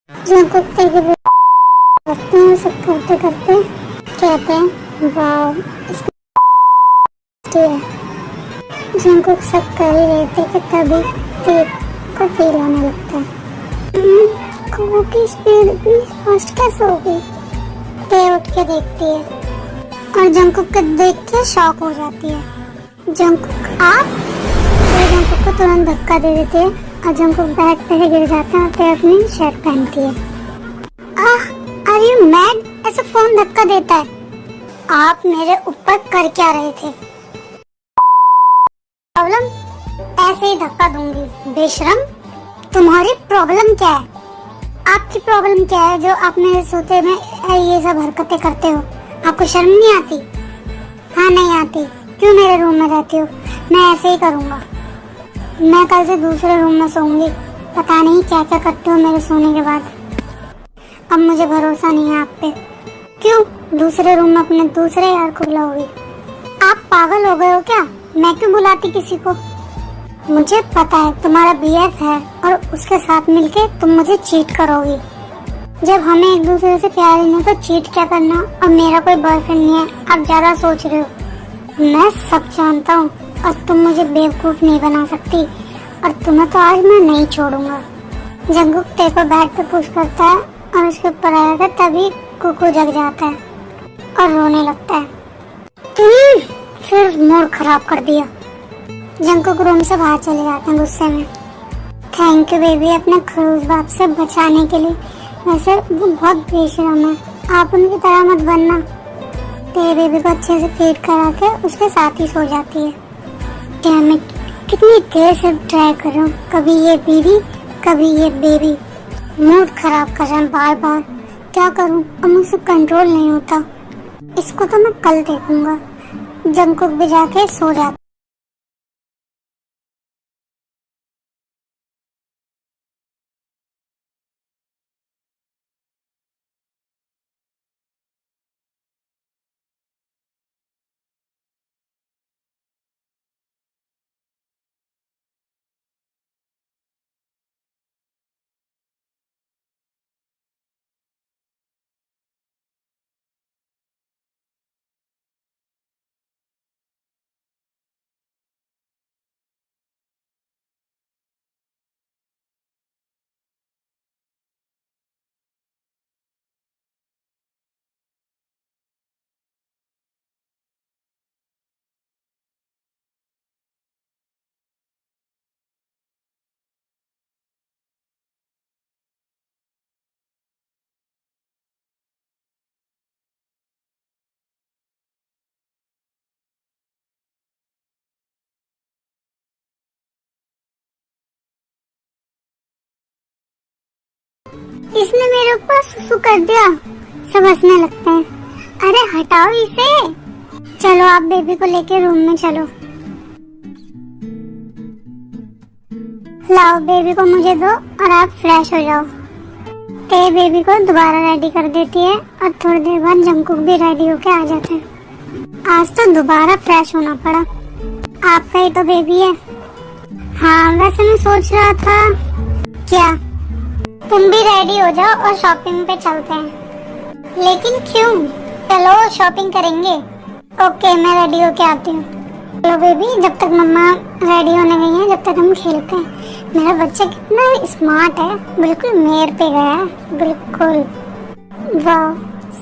Jungkook करते हैं, सब करते करते कहते हैं वाव इसका है। जंकुक सब कर ही रहे थे कि तभी पेट को फील होने लगता है। को की स्पीड भी फास्ट कैसे होगी? ते उठ के देखती है और जंकुक को देख के शॉक हो जाती है। जंकुक आप? तो जंकुक को तुरंत धक्का दे देते हैं और जंकुक बैग पे गिर जाता है और ते अपनी शर्ट पहनती है। Are you mad? ऐसे कौन धक्का देता है? आप मेरे ऊपर कर क्या रहे थे? प्रॉब्लम? ऐसे ही धक्का दूंगी। बेशरम, तुम्हारी प्रॉब्लम क्या है? आपकी प्रॉब्लम क्या है जो आप मेरे सोते में ये सब हरकतें करते हो? आपको शर्म नहीं आती? हाँ नहीं आती। क्यों मेरे रूम में रहती हो? मैं ऐसे ही करूँगा। मैं कल से दूसरे रूम में सोऊंगी। पता नहीं क्या क्या करते हो मेरे सोने के बाद। अब मुझे भरोसा नहीं है आप पे। क्यों दूसरे रूम में अपने दूसरे यार को बुलाओगी? आप पागल हो गए हो क्या? मैं क्यों बुलाती किसी को? मुझे पता है तुम्हारा बीएफ है और उसके साथ मिलके तुम मुझे चीट करोगी। जब हमें एक दूसरे से प्यार ही नहीं तो चीट क्या करना? और मेरा कोई बॉयफ्रेंड नहीं है, आप ज्यादा सोच रहे हो। मैं सब जानता हूँ और तुम मुझे बेवकूफ नहीं बना सकती और तुम्हें तो आज मैं नहीं छोड़ूंगा। जंकुक ते को बेड पे पुश करता है और उसके ऊपर आएगा तभी कुकू जग जाता है और रोने लगता है। फिर मूड खराब कर दिया। जंकुक रूम से बाहर चले जाते हैं गुस्से में। थैंक यू बेबी अपने खड़ूस बाप से बचाने के लिए। वैसे वो बहुत बेशरम है, आप उनकी तरह मत बनना। ते बेबी को अच्छे से फीड करा के उसके साथ ही सो जाती है। डैम इट, कितनी देर से ट्राई कर रहा हूँ, कभी ये बीवी कभी ये बेबी। मूड खराब कर रहा है बार बार। क्या करूँ, अब मुझसे कंट्रोल नहीं होता। इसको तो मैं कल देखूंगा। जंकुक भी जाके सो जाता। इसने मेरे ऊपर सुसु कर दिया। सब हंसने लगते हैं। अरे हटाओ इसे। चलो आप बेबी को लेके रूम में चलो। लाओ बेबी को मुझे दो और आप फ्रेश हो जाओ। ते बेबी को दोबारा रेडी कर देती है और थोड़ी देर बाद जंकुक भी रेडी होके आ जाते हैं। आज तो दोबारा फ्रेश होना पड़ा। आपका ही तो बेबी है। हाँ वैसे मैं सोच रहा था क्या तुम भी रेडी हो जाओ और शॉपिंग पे चलते हैं। लेकिन क्यों? चलो शॉपिंग करेंगे। ओके मैं रेडी होके आती हूँ। चलो बेबी, जब तक मम्मा रेडी होने गई हैं जब तक हम खेलते हैं। मेरा बच्चा कितना स्मार्ट है, बिल्कुल मेयर पे गया है। बिल्कुल वाह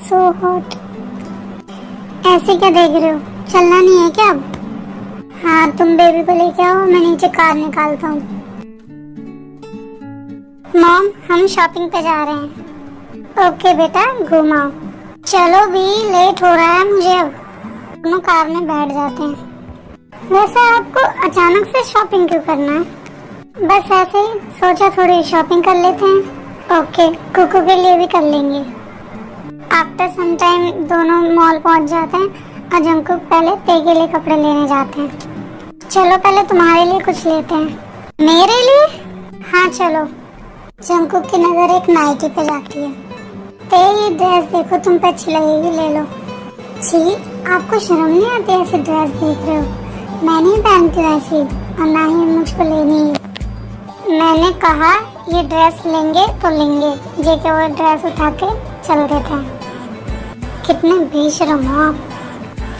सो हॉट। ऐसे क्या देख रहे हो, चलना नहीं है क्या अब? हाँ तुम बेबी को लेके आओ, मैं नीचे कार निकालता हूँ। मॉम हम शॉपिंग पे जा रहे हैं। ओके बेटा घुमाओ। चलो भी लेट हो रहा है मुझे अब। दोनों कार में बैठ जाते हैं। वैसे आपको अचानक से शॉपिंग क्यों करना है? बस ऐसे ही सोचा थोड़ी शॉपिंग कर लेते हैं। ओके कुकू के लिए भी कर लेंगे। आफ्टर सम टाइम दोनों मॉल पहुंच जाते हैं और जंकुक पहले ते के लिए कपड़े लेने जाते हैं। चलो पहले तुम्हारे लिए कुछ लेते हैं। मेरे लिए? हाँ चलो। जंकुक की नजर एक नाइटी पे जाती है। ते ये ड्रेस देखो, तुम पे अच्छी लगेगी, ले लो। छी, आपको शर्म नहीं आती ऐसे ड्रेस देख रहे हो? मैं नहीं पहनती ऐसी और ना ही मुझको लेनी है। मैं मैंने कहा ये ड्रेस लेंगे तो लेंगे, जेके वो ड्रेस उठा के चल देते हैं। कितने बेशरम हो आप।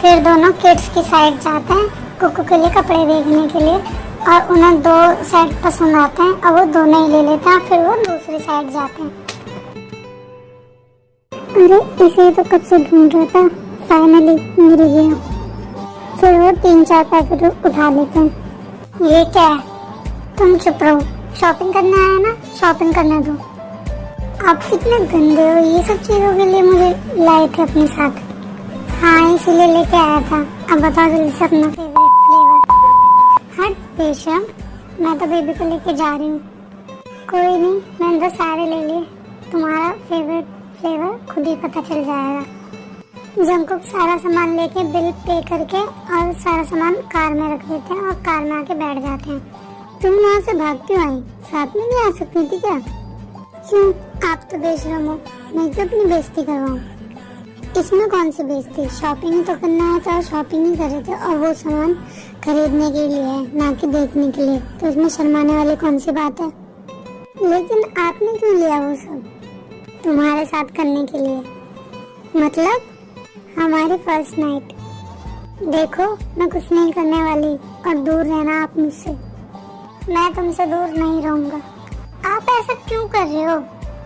फिर दोनों किड्स की साइड जाते हैं कुकू के लिए कपड़े देखने के लिए, और उन्हें 2 सेट पसंद आते हैं और वो दोनों ही ले लेते हैं। फिर वो दूसरी साइड जाते हैं। अरे इसे तो कब से ढूंढ रहा था, फाइनली मिल गया। फिर वो 3-4 पैकेट उठा लेते हैं। ये क्या है? तुम चुप रहो, शॉपिंग करने आया ना, शॉपिंग करने दो। आप कितने गंदे हो, ये सब चीज़ों के लिए मुझे लाए थे अपने साथ। हाँ इसीलिए लेके आया था। अब बताओ जल्दी से अपना फेवरेट फ्लेवर। हट बेशरम, मैं तो बेबी को लेके जा रही हूँ। कोई नहीं, मैंने तो सारे ले लिए, तुम्हारा फेवरेट फ्लेवर खुद ही पता चल जाएगा। जंकुक सारा सामान लेके बिल पे करके और सारा सामान कार में रख देते हैं और कार में आके बैठ जाते हैं। तुम वहाँ से भाग क्यों आई? साथ में नहीं आ सकती थी क्या? क्यों, आप तो बेशरम हो, मैं क्यों अपनी बेइज्जती करवाऊँ? इसमें कौन सी बेइज्जती? शॉपिंग ही तो करना है तो शॉपिंग ही कर रहे थे, और वो सामान खरीदने के लिए है ना कि देखने के लिए, तो इसमें शर्माने वाली कौन सी बात है? लेकिन आपने क्यों लिया वो सब? तुम्हारे साथ करने के लिए, मतलब हमारी फर्स्ट नाइट। देखो मैं कुछ नहीं करने वाली, और दूर रहना आप मुझसे। मैं तुमसे दूर नहीं रहूंगा। आप ऐसा क्यों कर रहे हो?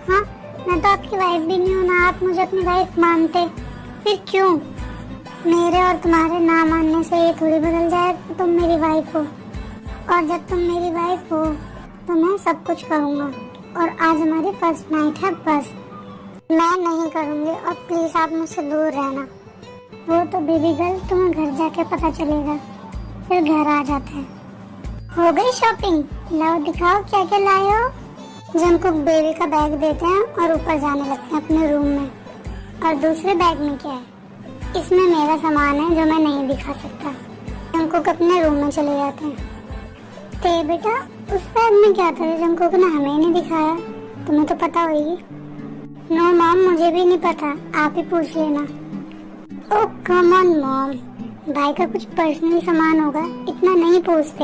हाँ, मैं तो आपकी वाइफ भी नहीं हूँ ना, आप मुझे अपनी वाइफ मानते, फिर क्यों? मेरे और तुम्हारे ना मानने से ये थोड़ी बदल जाए कि तुम मेरी वाइफ हो। और जब तुम मेरी वाइफ हो तो मैं सब कुछ करूँगा, और आज हमारी फर्स्ट नाइट है, बस मैं नहीं करूँगी। और प्लीज़ आप मुझसे दूर रहना। वो तो बेबी गर्ल तुम्हें घर जाके पता चलेगा, फिर घर आ जाता है। हो गई शॉपिंग? लाओ दिखाओ क्या क्या लाए हो। जंकुक बेबी का बैग देते हैं और ऊपर जाने लगते हैं अपने रूम में। और दूसरे बैग में क्या है? इसमें मेरा सामान है जो मैं नहीं दिखा सकता। जंकुक अपने रूम में चले जाते हैं। ते बेटा उस बैग में क्या था? जंकुक ने हमें नहीं दिखाया, तुम्हें तो पता होगी। नो मॉम, मुझे भी नहीं पता, आप ही पूछ लेना। ओह कम ऑन मॉम, भाई का कुछ पर्सनल सामान होगा, इतना नहीं पूछते।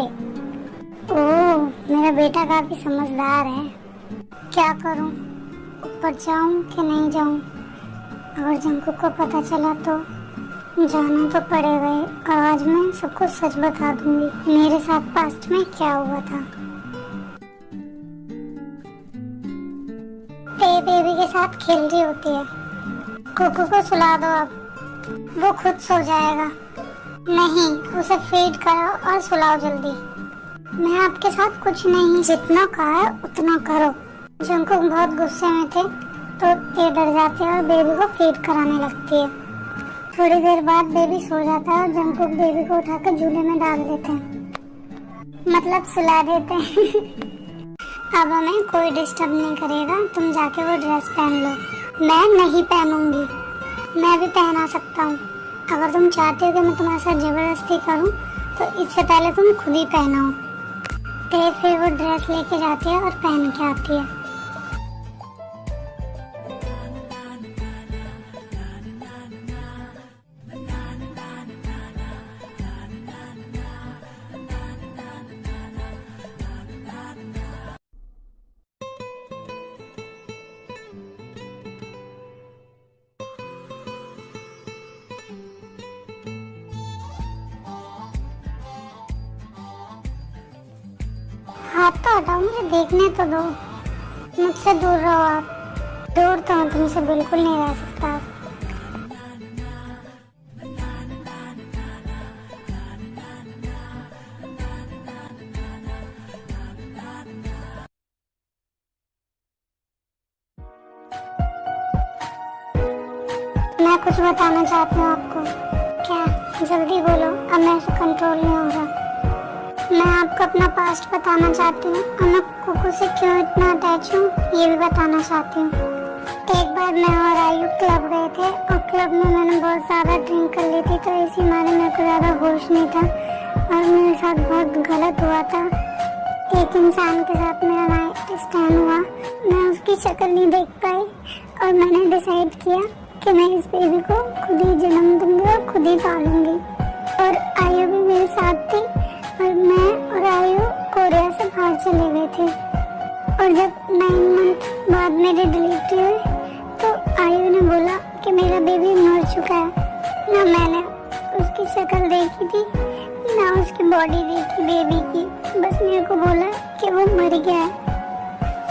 ओह मेरा बेटा काफी समझदार है। क्या करूं, ऊपर जाऊं कि नहीं जाऊं? अगर जंकुक को पता चला तो जाना तो पड़ेगा ही, और आज मैं सबको सच बता दूंगी मेरे साथ पास्ट में क्या हुआ था। बेबी के साथ खेल रही होती है। कुकू को सुला दो अब, वो खुद सो जाएगा। नहीं, उसे फीड करो और सुलाओ जल्दी। मैं आपके साथ कुछ नहीं, जितना कहा है उतना करो। जंकुक बहुत गुस्से में थे तो ये डर जाते हैं और बेबी को फीड कराने लगती है। थोड़ी देर बाद बेबी सो जाता है और जंकुक बेबी को उठाकर झूले में डाल देते हैं, मतलब सुला देते हैं। अब हमें कोई डिस्टर्ब नहीं करेगा, तुम जाके वो ड्रेस पहन लो। मैं नहीं पहनूंगी, मैं भी पहना सकता हूँ। अगर तुम चाहते हो कि मैं तुम्हारे साथ जबरदस्ती करूँ तो इससे पहले तुम खुद ही पहनाओ। तो फिर वो ड्रेस लेके जाती है और पहन के आती है। हाथ तो हटाओ, मुझे देखने तो दो। मुझसे दूर रहो आप। दूर तो मैं तुमसे बिल्कुल नहीं रह सकता। मैं कुछ बताना चाहती हूँ आपको। क्या? जल्दी बोलो, अब मेरे से कंट्रोल नहीं हो रहा। मैं आपको अपना पास्ट बताना चाहती हूँ और मैं कुकू से क्यों इतना अटैच हूँ ये भी बताना चाहती हूँ। एक बार मैं और आयु क्लब गए थे और क्लब में मैंने बहुत ज़्यादा ड्रिंक कर ली थी, तो इसी मारे मेरे को ज़्यादा होश नहीं था और मेरे साथ बहुत गलत हुआ था। एक इंसान के साथ मेरा नाइट स्टैंड हुआ, मैं उसकी शक्ल नहीं देख पाई और मैंने डिसाइड किया कि मैं इस बेबी को खुद ही जन्म दूंगी और खुद ही पालूंगी। और आयु भी मेरे साथ थी और मैं और आयु कोरिया से बाहर चले गए थे। और जब 9 मंथ बाद मेरी डिलीवरी हुई तो आयु ने बोला कि मेरा बेबी मर चुका है। ना मैंने उसकी शक्ल देखी थी ना उसकी बॉडी देखी बेबी की, बस मेरे को बोला कि वो मर गया है।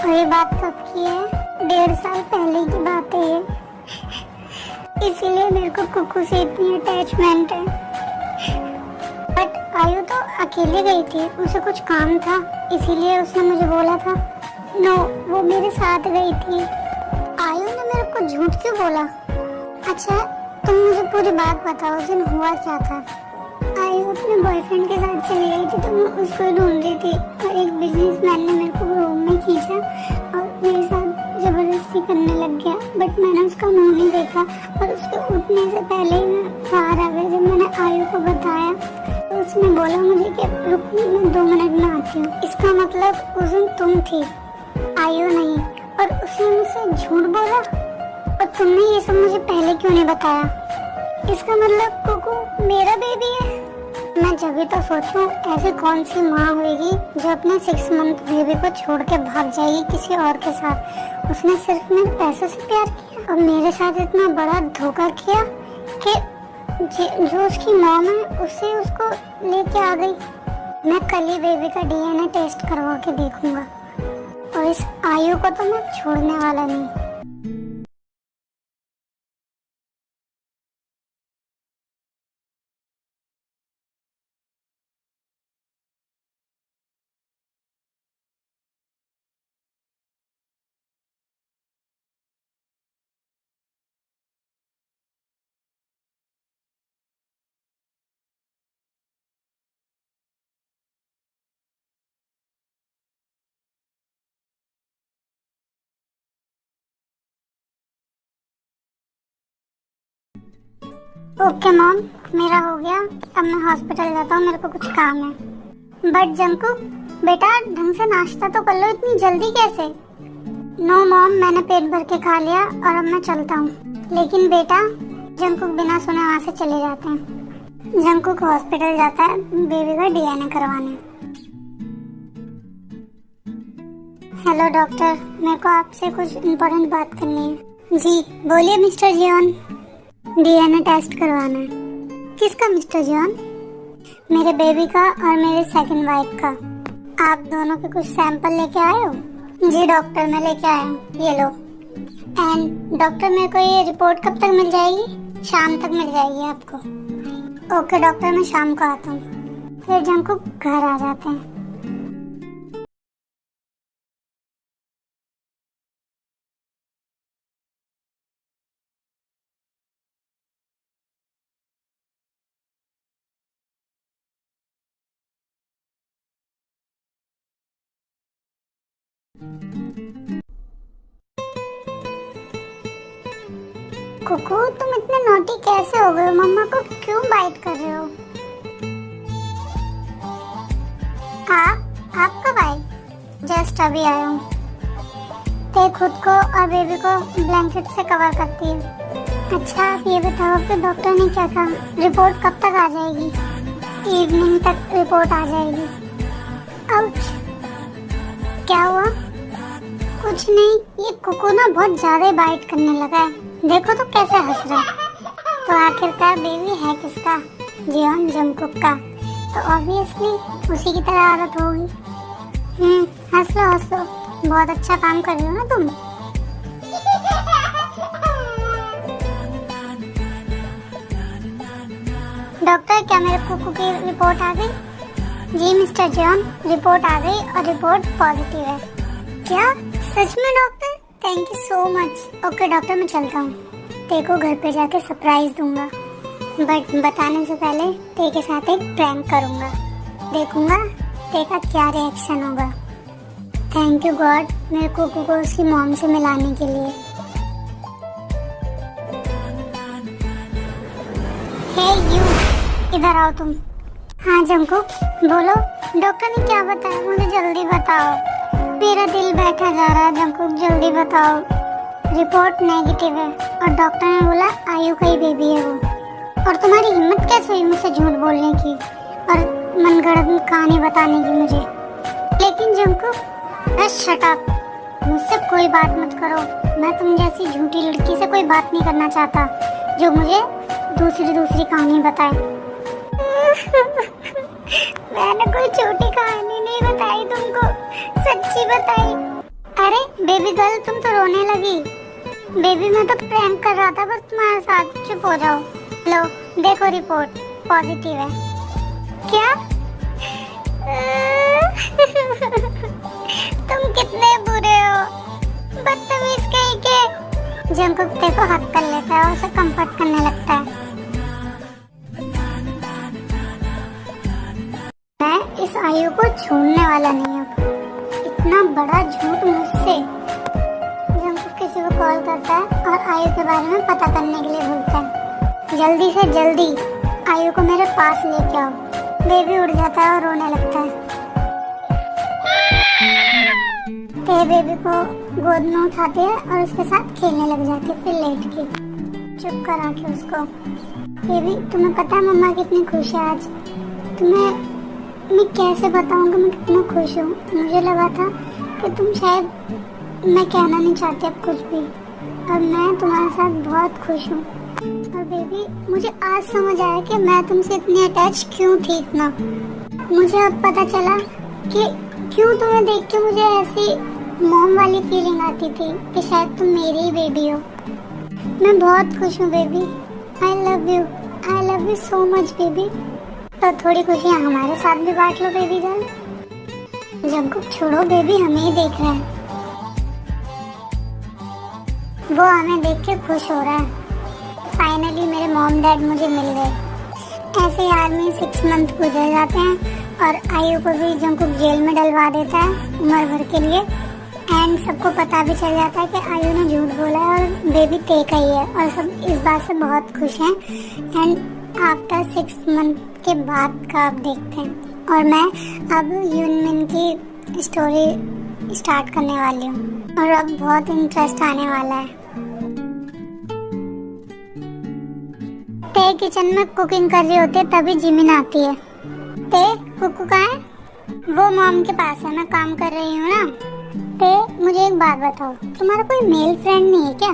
और ये बात कब की है? 1.5 साल पहले की बात है ये। इसीलिए मेरे को कुकू से इतनी अटैचमेंट है। बट आयु तो अकेले गई थी, उसे कुछ काम था इसीलिए उसने मुझे बोला था। नो, वो मेरे साथ गई थी। आयु ने मेरे को झूठ क्यों बोला? अच्छा तुम मुझे पूरी बात बताओ, उस दिन हुआ क्या था? आयु अपने बॉयफ्रेंड के साथ चली गई थी तो मैं उसको ढूंढ रही थी और एक बिजनेसमैन ने मेरे को रूम में खींचा और मेरे साथ जबरदस्ती करने लग गया। बट मैंने उसका मुंह नहीं देखा और उसके उठने से पहले ही मैं बाहर आ गई। जब मैंने आयु को बताया तो उसने बोला मुझे कि रुक मैं 2 मिनट में आती हूँ। इसका मतलब उस दिन तुम थी, आयु नहीं। और उसने मुझसे झूठ बोला और तुमने ये सब मुझे पहले क्यों नहीं बताया? इसका मतलब कुकू मेरा बेबी है। मैं जब भी तो सोचूं ऐसी कौन सी माँ होगी जो अपने 6 मंथ बेबी को छोड़ के भाग जाएगी किसी और के साथ। उसने सिर्फ मेरे पैसों से प्यार किया और मेरे साथ इतना बड़ा धोखा किया कि जो उसकी मॉम है उससे उसको लेके आ गई। मैं कल ही बेबी का DNA टेस्ट करवा के देखूंगा और इस आयु को तो मैं छोड़ने वाला नहीं। ओके मॉम, मेरा हो गया। अब मैं हॉस्पिटल जाता हूँ, मेरे को कुछ काम है। बट जंकुक बेटा ढंग से नाश्ता तो कर लो, इतनी जल्दी कैसे? नो मॉम, मैंने पेट भर के खा लिया और अब मैं चलता हूँ। लेकिन बेटा, जंकुक बिना सुने वहाँ से चले जाते हैं। जंकुक हॉस्पिटल जाता है बेबी का DNA करवाने। हेलो डॉक्टर, मेरे को आपसे कुछ इम्पोर्टेंट बात करनी है। जी बोलिए मिस्टर जियोन। DNA टेस्ट करवाना है। किसका मिस्टर जॉन? मेरे बेबी का और मेरे सेकंड वाइफ का। आप दोनों के कुछ सैंपल लेके आए हो? जी डॉक्टर, मैं लेके आया हूँ, ये लो। एंड डॉक्टर, मेरे को ये रिपोर्ट कब तक मिल जाएगी? शाम तक मिल जाएगी आपको। ओके डॉक्टर, मैं शाम को आता हूँ। फिर जंकुक घर आ जाते हैं। कुकू, तुम इतने नोटी कैसे हो गए? मम्मा को क्यों बाइट कर रहे हो? आप कब आए? जस्ट अभी आया हूँ। ते खुद को और बेबी को ब्लैंकेट से कवर करती है। अच्छा आप ये बताओ कि डॉक्टर ने क्या कहा? रिपोर्ट कब तक आ जाएगी? इवनिंग तक रिपोर्ट आ जाएगी। आउच, क्या हुआ? कुछ नहीं, ये कुकू ना बहुत ज्यादा बाइट करने लगा है। देखो तो कैसे हंस रहा है। तो आखिरकार बेबी है किसका? जियोन जंकुक का। तो ऑब्वियसली उसी की तरह आदत होगी। हंस लो, बहुत अच्छा काम कर रही हो ना तुम। डॉक्टर, क्या मेरे कुकू की रिपोर्ट आ गई? जी मिस्टर जियोन, रिपोर्ट आ गई और रिपोर्ट पॉजिटिव है। क्या सच में doctor? Thank you so much. Okay doctor, मैं चलता हूँ। ते को घर पे जाके सरप्राइज दूंगा, बट बताने से पहले ते के साथ एक प्रैंक करूंगा। देखूंगा ते का क्या रिएक्शन होगा। थैंक यू गॉड, मेरे कुकू को उसकी मॉम से मिलाने के लिए। हे यू, इधर आओ तुम। हाँ जंकुक, बोलो। डॉक्टर ने क्या बताया? मुझे जल्दी बताओ, मेरा दिल बैठा जा रहा है। जंकुक जल्दी बताओ। रिपोर्ट नेगेटिव है और डॉक्टर ने बोला आयु का ही बेबी है वो। और तुम्हारी हिम्मत कैसे हुई मुझसे झूठ बोलने की और मनगढ़ंत कहानी बताने की मुझे? लेकिन जंकुक, शट अप। मुझसे कोई बात मत करो। मैं तुम जैसी झूठी लड़की से कोई बात नहीं करना चाहता जो मुझे दूसरी कहानी बताए। मैंने कोई छोटी कहानी नहीं बताई तुमको, सच्ची बताई। अरे बेबी गर्ल, तुम तो रोने लगी। बेबी मैं तो प्रैंक कर रहा था बस तुम्हारे साथ, चुप हो जाओ। लो देखो रिपोर्ट पॉजिटिव है। क्या? तुम कितने बुरे हो, बदतमीज कहीं के। जंकुक देखो हक कर लेता है और उसे कंफर्ट करने लगता है। मैं इस आयु को छोड़ने वाला नहीं हूँ। इतना बड़ा झूठ मुझसे। जंकुक किसी को कॉल करता है और आयु के बारे में पता करने के लिए बोलता है। जल्दी से जल्दी आयु को मेरे पास लेके आओ। बेबी उठ जाता है और रोने लगता है। ते बेबी को गोद में उठाती है और उसके साथ खेलने लग जाती है, फिर लेट के चुप करा के उसको। बेबी तुम्हें पता है मम्मा कितनी खुश है आज। तुम्हें मैं कैसे बताऊंगा मैं कितना खुश हूँ। मुझे लगा था कि तुम शायद, मैं कहना नहीं चाहती अब कुछ भी, और मैं तुम्हारे साथ बहुत खुश हूँ। और बेबी मुझे आज समझ आया कि मैं तुमसे इतनी अटैच क्यों थी इतना। मुझे अब पता चला कि क्यों तुम्हें देख के मुझे ऐसी मॉम वाली फीलिंग आती थी कि शायद तुम मेरी ही बेबी हो। मैं बहुत खुश हूँ baby. I love you so much baby. तो थोड़ी खुशियाँ हमारे साथ भी बांट लो बेबी गर्ल। जंकुक छोड़ो, बेबी हमें ही देख रहा है। वो हमें देख के खुश हो रहा है। फाइनली मेरे मॉम डैड मुझे मिल गए। ऐसे ही आर्मी 6 मंथ गुजर जाते हैं और आयु को भी जंकुक जेल में डलवा देता है उम्र भर के लिए। एंड सबको पता भी चल जाता है कि आयु ने झूठ बोला है और बेबी ते का ही है, और सब इस बात से बहुत खुश हैं। एंड आफ्टर 6 मंथ के बाद का अब देखते हैं। और मैं अब यूनमिन की स्टोरी स्टार्ट करने वाली हूँ और अब बहुत इंटरेस्ट आने वाला है। ते किचन में कुकिंग कर रही होती है तभी जिमिन आती है। ते कुकू कहाँ है? वो मॉम के पास है, मैं काम कर रही हूँ ना। ते मुझे एक बात बताओ, तुम्हारा कोई मेल फ्रेंड नहीं है क्या?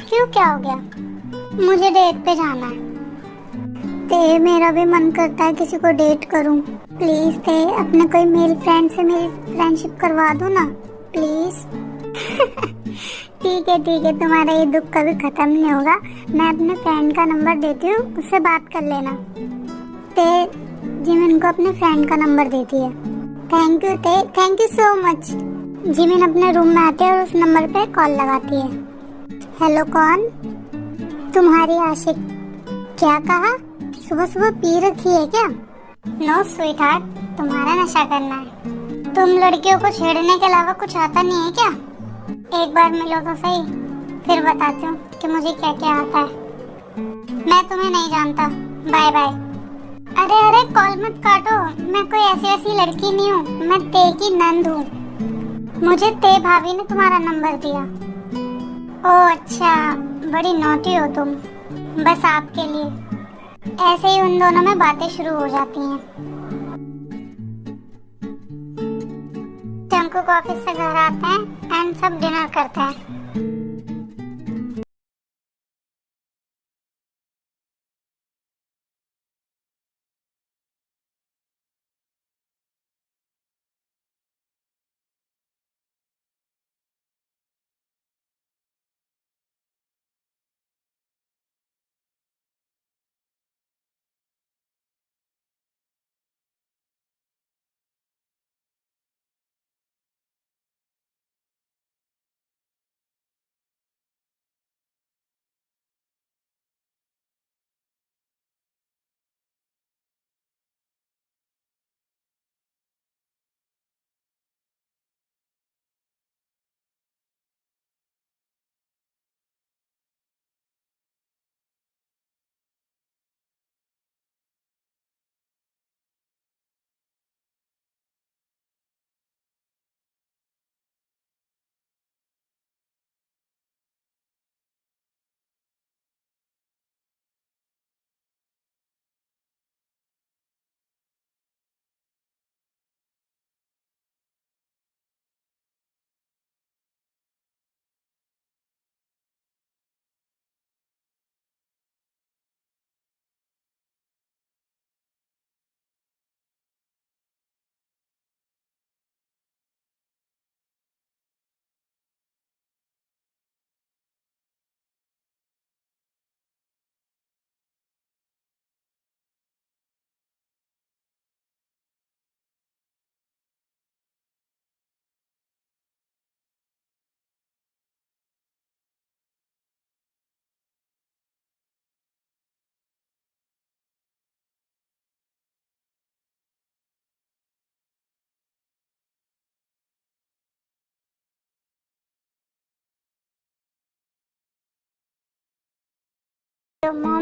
क्यों, क्या हो गया? मुझे डेट पे जाना है। ते मेरा भी मन करता है किसी को डेट करूं। प्लीज ते अपने कोई मेल फ्रेंड से मेरी फ्रेंडशिप करवा दो ना प्लीज। ठीक है, तुम्हारा ये दुख कभी खत्म नहीं होगा। मैं अपने फ्रेंड का नंबर देती हूँ, उससे बात कर लेना। ते जिमिन को अपने फ्रेंड का नंबर देती है। Thank you Tae, thank you so much. Jimin अपने रूम में आती है और उस नंबर पे कॉल लगाती है। हेलो, कौन? तुम्हारी आशिक। क्या कहा? सुबह सुबह पी रखी है क्या? नो स्वीट हार्ट, तुम्हारा नशा करना है। तुम लड़कियों को छेड़ने के अलावा कुछ आता नहीं है क्या? एक बार मिलो तो सही, फिर बताती हूँ कि मुझे क्या क्या आता है। मैं तुम्हें नहीं जानता, बाय बाय। अरे कॉल मत काटो, मैं कोई ऐसी वैसी लड़की नहीं हूँ, मैं ते की नंद हूँ। मुझे ते भाभी ने तुम्हारा नंबर दिया। ओह अच्छा, बड़ी नॉटी हो तुम। बस आपके लिए। ऐसे ही उन दोनों में बातें शुरू हो जाती हैं। जंकुक ऑफिस से घर आते हैं एंड सब डिनर करते हैं।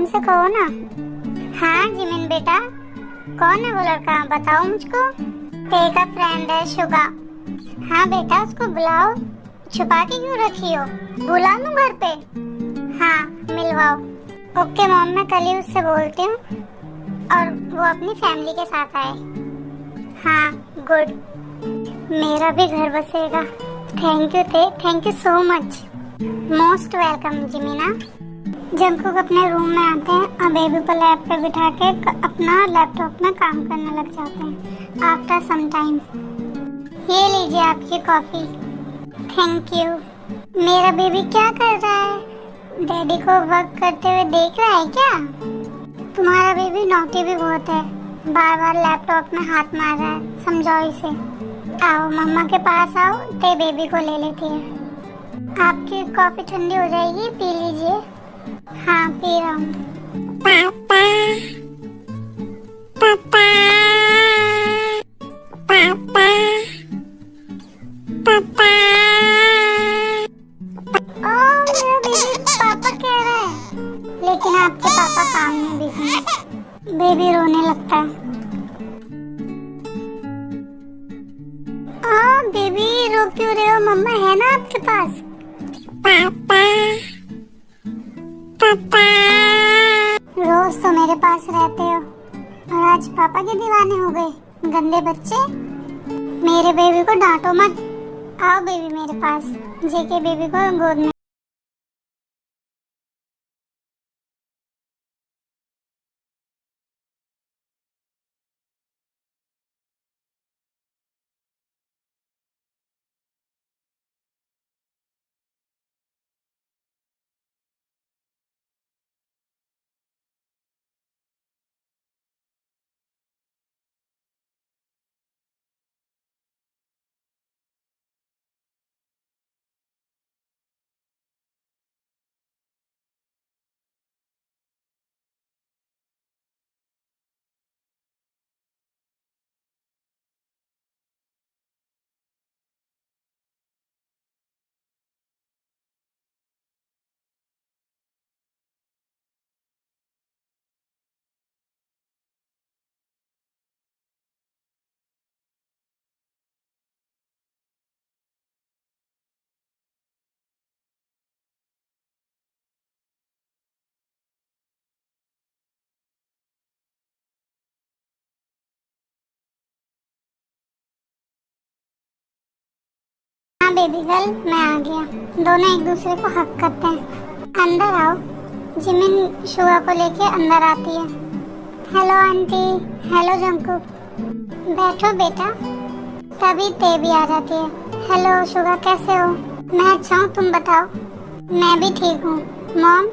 उनसे कहो ना। हाँ जिमिन बेटा, कौन है वो लड़का, बताओ मुझको। ते का फ्रेंड है शुगा। हाँ बेटा, उसको बुलाओ, छुपा के क्यों रखी हो, बुला लूं घर पे। हाँ मिलवाओ। ओके मॉम, मैं कल ही उससे बोलती हूँ और वो अपनी फैमिली के साथ आए। हाँ गुड, मेरा भी घर बसेगा। Thank you Tae, thank you so much. Most welcome जिमिना। जंकुक अपने रूम में आते हैं और बेबी को लैप पे बिठा के अपना लैपटॉप में काम करने लग जाते हैं। आफ्टर सम टाइम, ये लीजिए आपकी कॉफी। Thank you. मेरा बेबी क्या कर रहा है, डैडी को वर्क करते हुए देख रहा है क्या? तुम्हारा बेबी नॉटी भी बहुत है, बार बार लैपटॉप में हाथ मार रहा है, समझाओ इसे। आओ मम्मा के पास आओ, ते बेबी को ले लेती है। आपकी कॉफी ठंडी हो जाएगी, पी लीजिए। हाँ पी रहा हूँ। पापा पापा पापा पापा। ओह मेरा बेबी पापा कह रहा है, लेकिन आपके पापा काम में बिजी हैं। बेबी रोने लगता है। बेबी रो क्यों रहे हो, मम्मा है ना आपके पास। पापा पापा। रोज तो मेरे पास रहते हो और आज पापा के दीवाने हो गए, गंदे बच्चे। मेरे बेबी को डांटो मत। आओ बेबी मेरे पास, जेके बेबी को गोद में। हाँ बेबी गर्ल, मैं आ गया। दोनों एक दूसरे को हक करते हैं। अंदर आओ। जिमिन शुगा को लेके अंदर आती है। Hello aunty. Hello Jungkook. बैठो बेटा। तभी ते भी आ जाती है। हेलो शुगा, कैसे हो? मैं अच्छा हूँ, तुम बताओ। मैं भी ठीक हूँ। मॉम,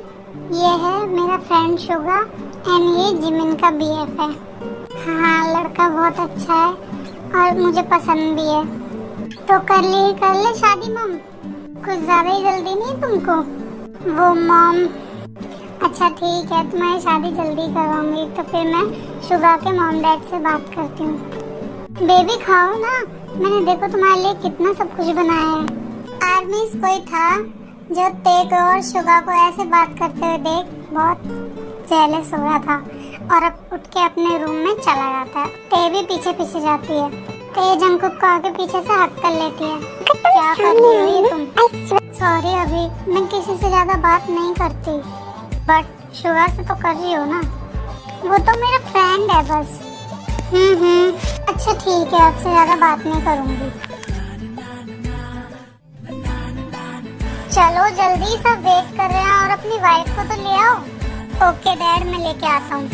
ये है मेरा फ्रेंड शुगा एंड ये जिमिन का बीएफ है। हाँ लड़का बहुत अच्छा है और मुझे पसंद भी है। तो कर ले शादी मॉम, कुछ ज्यादा ही जल्दी नहीं तुमको? वो मॉम, अच्छा ठीक है, तुम्हारी शादी जल्दी करवाऊंगी। तो फिर मैं शुगा के मॉम डैड से बात करती हूँ। बेबी खाओ ना, मैंने देखो तुम्हारे लिए कितना सब कुछ बनाया है। आर्मी कोई था जो तेग और शुगा को ऐसे बात करते हुए देख बहुत जेलस हो रहा था और अब उठ के अपने रूम में चला जाता है। ते भी पीछे पीछे जाती है। ते जंकुक को आगे पीछे से हक कर लेती है। क्या कर रही हो तुम? सॉरी, अभी मैं किसी से ज्यादा बात नहीं करती, बट शुगा से तो कर रही हो ना। वो तो मेरा फ्रेंड है बस। अच्छा ठीक है, आपसे ज्यादा बात नहीं करूंगी। चलो जल्दी, सब वेट कर रहे हैं और अपनी वाइफ को तो ले आओ। ओके डैड, मैं लेके आता हूँ।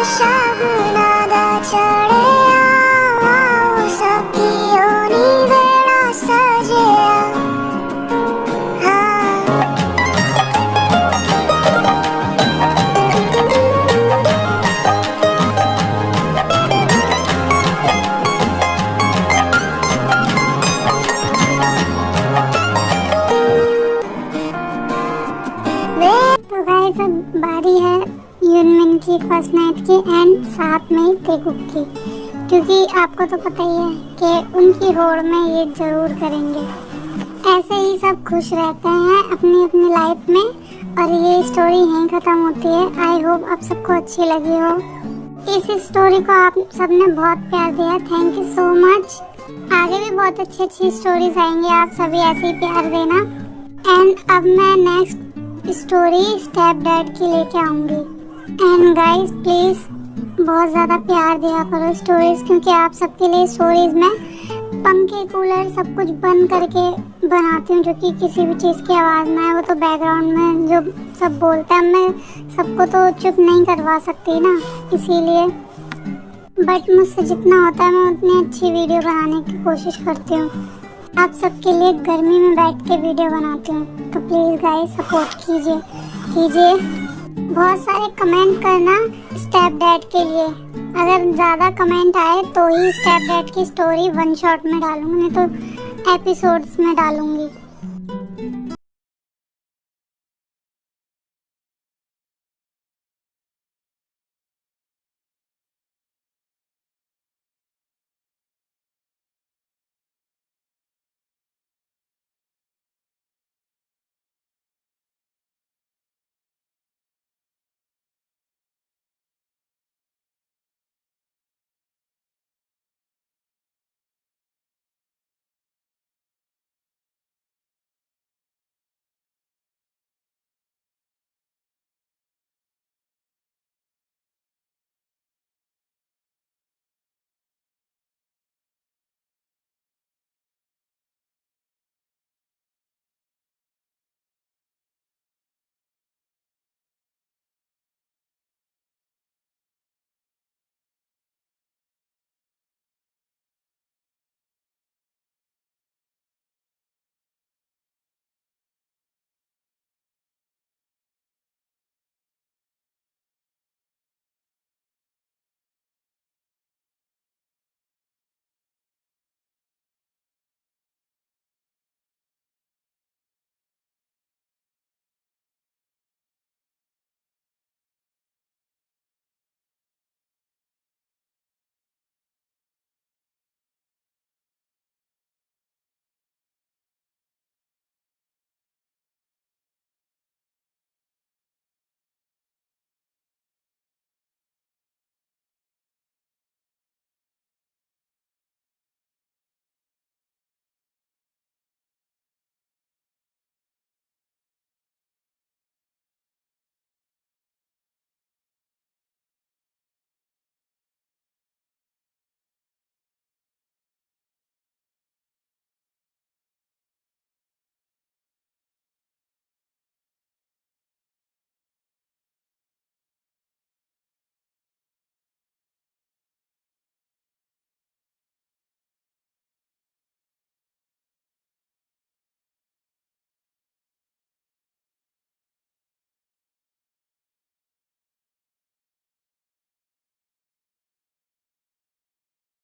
शागुनादा चढ़े आओ सखियों नी गाइस अब बारी है यूनमिन की फर्स्ट नाइट की एंड साथ में तेगुक की, क्योंकि आपको तो पता ही है कि उनकी होड़ में ये जरूर करेंगे। ऐसे ही सब खुश रहते हैं अपनी अपनी लाइफ में और ये स्टोरी यहीं ख़त्म होती है। आई होप आप सबको अच्छी लगी हो। इस स्टोरी को आप सबने बहुत प्यार दिया, थैंक यू सो मच। आगे भी बहुत अच्छी अच्छी स्टोरीज आएंगी, आप सभी ऐसे ही प्यार देना। एंड अब मैं नेक्स्ट स्टोरी स्टेप डैड की लेके आऊँगी। एंड गाइस प्लीज़ बहुत ज़्यादा प्यार दिया करो स्टोरीज, क्योंकि आप सबके लिए स्टोरीज में पंखे कूलर सब कुछ बंद करके बनाती हूँ, जो कि किसी भी चीज़ की आवाज़ ना है। वो तो बैकग्राउंड में जो सब बोलते हैं मैं सबको तो चुप नहीं करवा सकती ना, इसीलिए बट मुझसे जितना होता है मैं उतनी अच्छी वीडियो बनाने की कोशिश करती हूँ। आप सबके लिए गर्मी में बैठ के वीडियो बनाती हूँ, तो प्लीज़ गाइस सपोर्ट कीजिए। बहुत सारे कमेंट करना स्टेप डैड के लिए। अगर ज़्यादा कमेंट आए तो ही स्टेप डैड की स्टोरी वन शॉट में डालूंगी, नहीं तो एपिसोड्स में डालूंगी।